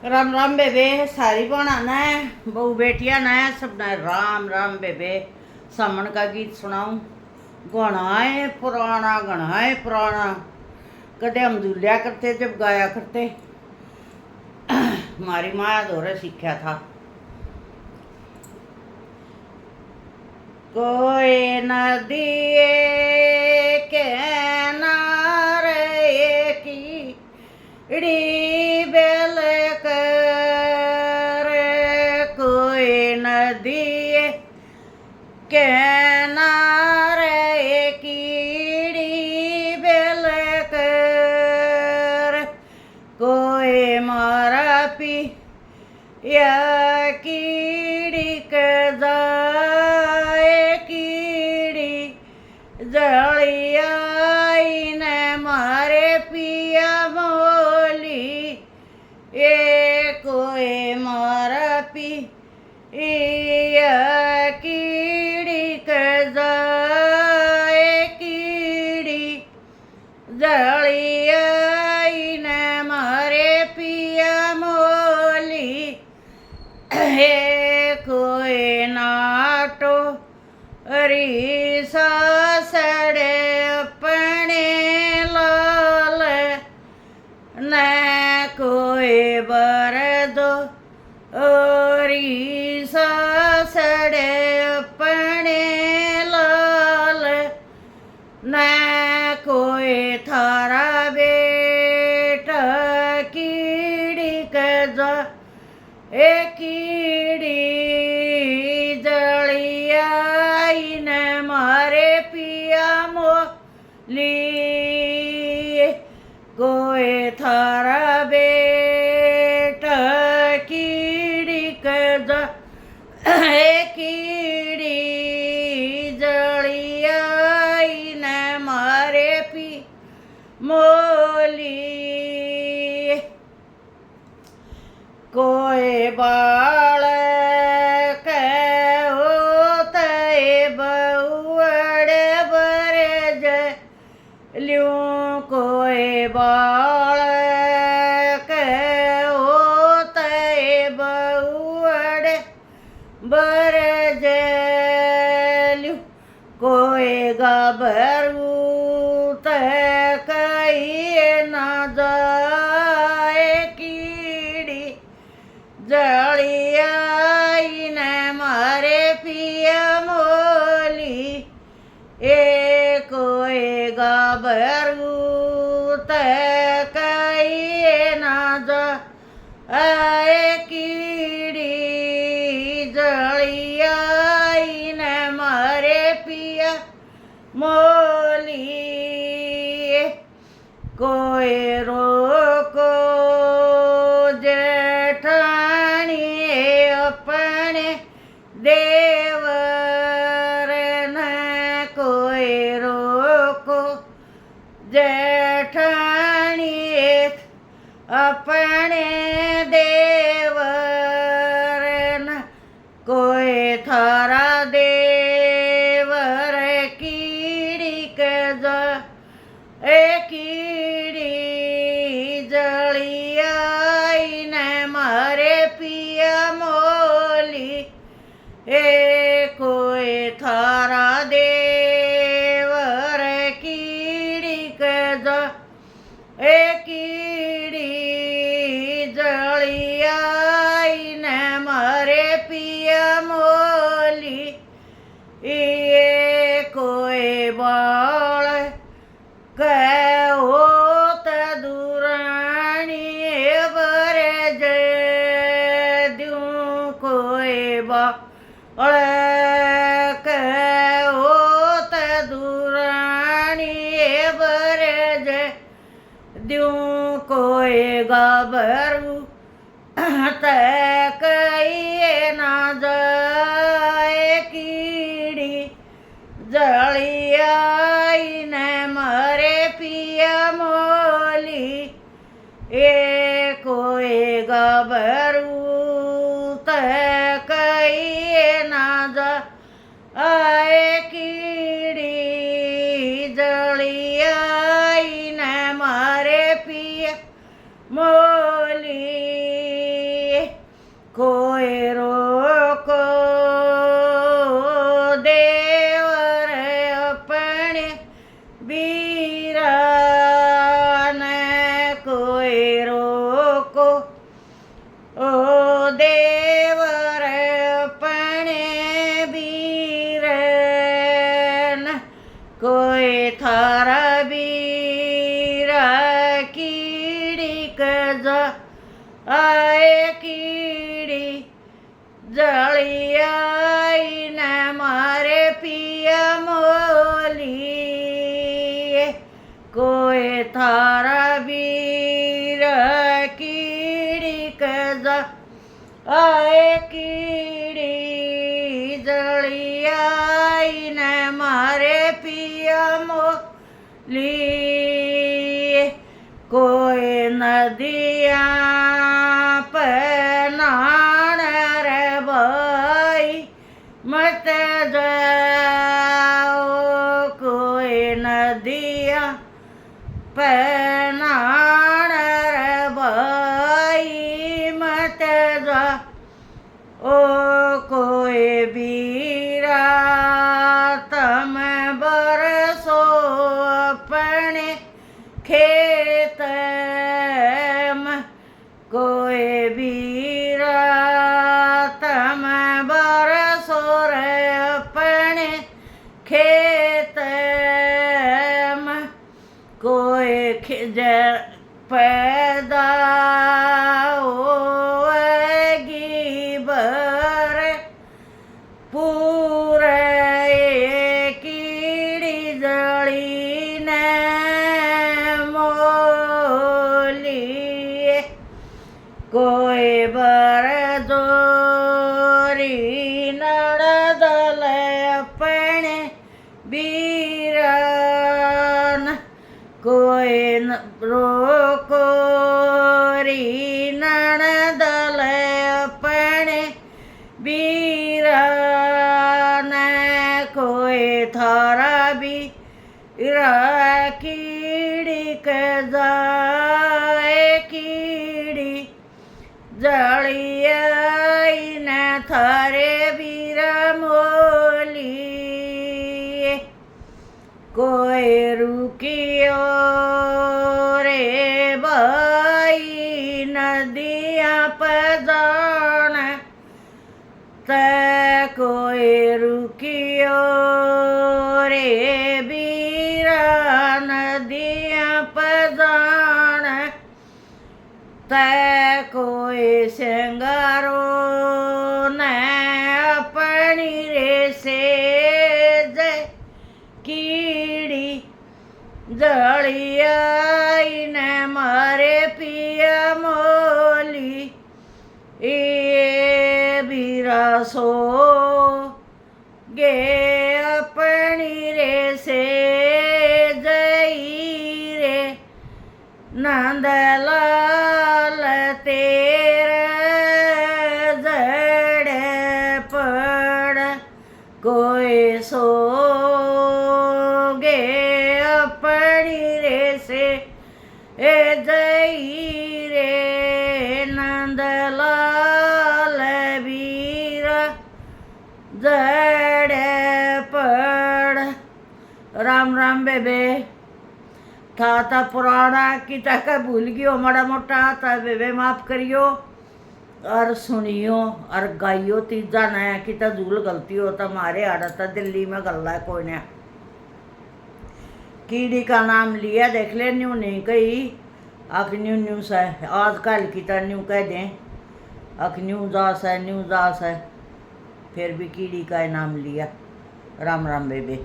राम राम बेबे सारी भैणा ने बहू बेटिया ने सबने राम राम बेबे। सामन का गीत सुनाऊं। गाना है पुराना। कदे हम दूल्हा करते जब गाया करते। हमारी माँ दौरे सीखा था। कोई नदी किनारे की ड़ी बेल कर, कोई नदी किनारे कीड़ी बेल कर, कोई मारा पी या कीड़ी के जाए कीड़ी जलिया ने मारे पिया मोली, ये कोई मारा पी या कीड़ी के जाए कीड़ी जलिया ने मारे पिया मोली, हे कोई नाटो री सासड़े अपने लाल न कोई बर दो री सासड़े अपने लाल न कोई थारा बेटा कीड़ी कजा ए कीड़ी जलिया ने मारे पिया मोली, कोई थारा बेटा कीड़ी कजा ए कीड़ी जलिया ने मारे पी मोली, कोई बालक होते बहुअड़ बरज ल्यूं, कोई बालक होते बहुअड़ बरज ल्यूं, कोई गाभरू कई न जाए कीड़ी जलिया ने मारे पिया मोली, ए कोई गाभरू कई न जाए कीड़ी जलिया ने मारे पिया मोली, कोई रोको जेठानी अपने देवर न, कोई रोको जेठानी अपने देवर न, कोई थारा देवर कीड़ी के जा ए कीड़ी जलिया ने मारे पिया मोली, ए कोई थारा देवर कीड़ी के जा ए कीड़ी जलिया ने मारे पिया मोली, ये कोई बाल कहो दुरानी बरज दूं, कोई बाल कहो दुरानी बरज दूं, कोई गाभरू कई न जाए कीड़ी जलिया ने मारे पिया मोली, ए कोई गाभरू कई न जाए कीड़ी जलिया ने मारे पिया मोली। जा आए कीड़ी जली आई न मारे पिया मोली कोई थारा वीर कीड़ी कजा आए कीड़ी जली आई न मारे पिया मोली कोई नदिया पनाण रे भाई मत जाओ कोई नदिया पनाण रे भाई मत जा ओ कोई बीरा तम बरसो अपने खेत में कोई बीरा तम बरसो रे अपने खेत में कोई पैदा होगी बर पूरे कीड़ी जड़ी ने मोली कोई बर जोरी नड़दल अपने बीरन कोई रोकोरी नड़दल अपने बीरन कोई थारा बीरा कीड़ी के जाए कीड़ी जली आई न थारे बीरा मोली कोई रुकियो रे भाई नदिया पजान कोई रुकियो रे बीरा नदिया पजान कोई सिंगारो न अपनी रे से जय कीड़ी जली आई न मारे पिया मोली ए बीरा सो गे अपनी रे से जई रे नंदलाल तेरे जड़े पड़ कोई सो गे अपनी रे से ए जई रे नंदलाल वीरा जड़े पड़। राम राम बेबे था पुराना की तक भूल गयो माड़ा मोटा था बेबे माफ करियो और सुनियो और गाइयो तीजा नया की झूल गलती हो तो मारे आड़ा था दिल्ली में गल्ला है कोई ने कीड़ी का नाम लिया देख ले न्यू नहीं कही अख न्यू न्यू सा आजकल की तरह न्यू कह दें अख न्यू जास है फिर भी कीड़ी का नाम लिया। राम राम बेबे।